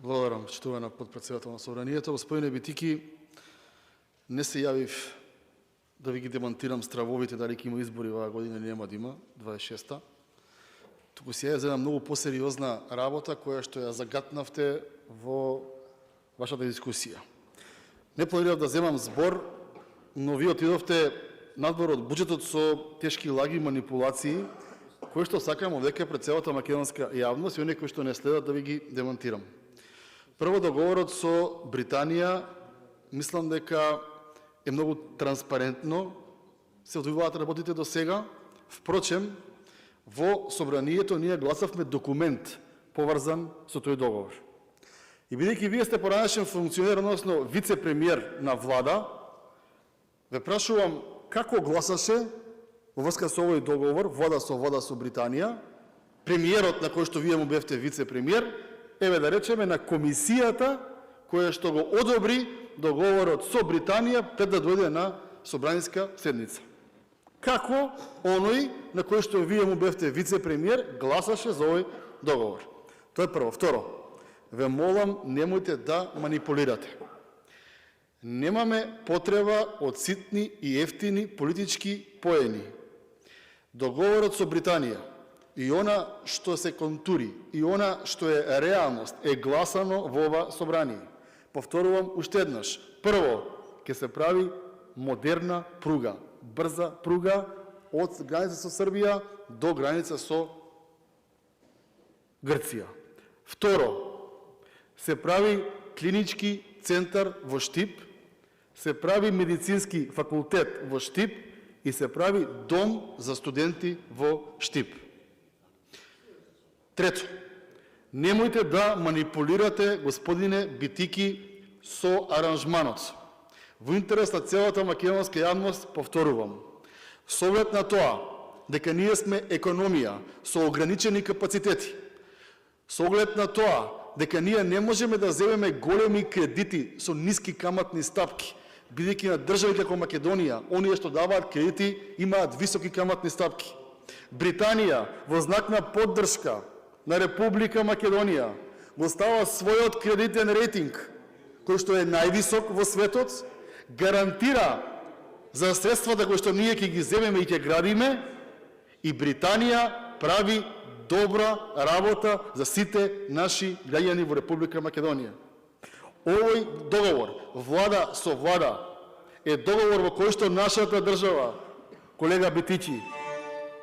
Благодарам, почитувана подпредседател на Собранието. Господине Битики, не се јавив да ви ги демонтирам стравовите дали ќе има избори оваа година или нема да има, 26-та. Туку се ја за една многу посериозна работа која што ја загатнавте во вашата дискусија. Не планирав да земам збор, но ви отидовте надвор од буџетот со тешки лаги и манипулации, кои што сакам овдека пред целата македонска јавност и оние кои што не следат да ви ги демонтирам. Прво, договорот со Британија, мислам дека е многу транспарентно, се одвиваат работите до сега. Впрочем, во Собранието ние гласавме документ поврзан со тој договор. И бидејќи вие сте поранешен функционер, односно вице-премиер на влада, ве прашувам како гласаше во врска со овој договор, вода со Британија, премиерот на кој што вие му бевте вице-премиер, еве да речеме на комисијата која што го одобри договорот со Британија пред да дојде на собраниска седница. Како оној на кој што вие му бевте вице-премиер гласаше за овој договор? Тоа е прво. Второ, ве молам, немојте да манипулирате. Немаме потреба од ситни и ефтини политички поени. Договорот со Британија и она што се контури, и она што е реалност, е гласано во ова собрание. Повторувам уште еднаш. Прво, ќе се прави модерна пруга, брза пруга од граница со Србија до граница со Грција. Второ, се прави клинички центар во Штип, се прави медицински факултет во Штип и се прави дом за студенти во Штип. Трето, немојте да манипулирате, господине Битики, со аранжманот. Во интерес на целата македонска јавност, повторувам, со оглед на тоа дека ние сме економија со ограничени капацитети, со оглед на тоа дека ние не можеме да земеме големи кредити со ниски каматни стапки, бидејќи на држави како Македонија, оние што даваат кредити имаат високи каматни стапки. Британија во знак на поддршка на Република Македонија го става својот кредитен рейтинг, кој што е највисок во светот, гарантира за средствата кои што ние ќе ги земеме и ќе градиме, и Британија прави добра работа за сите наши граѓани во Република Македонија. Овој договор, влада со влада, е договор во кој што нашата држава, колега Битичи,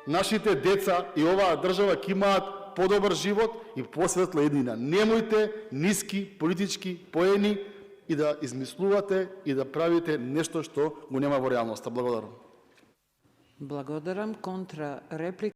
нашите деца и оваа држава ќе имаат подобар живот и посветла еднина. Немојте ниски политички поени и да измислувате и да правите нешто што го нема во реалноста. Благодарам. Благодарам. Контра реплика.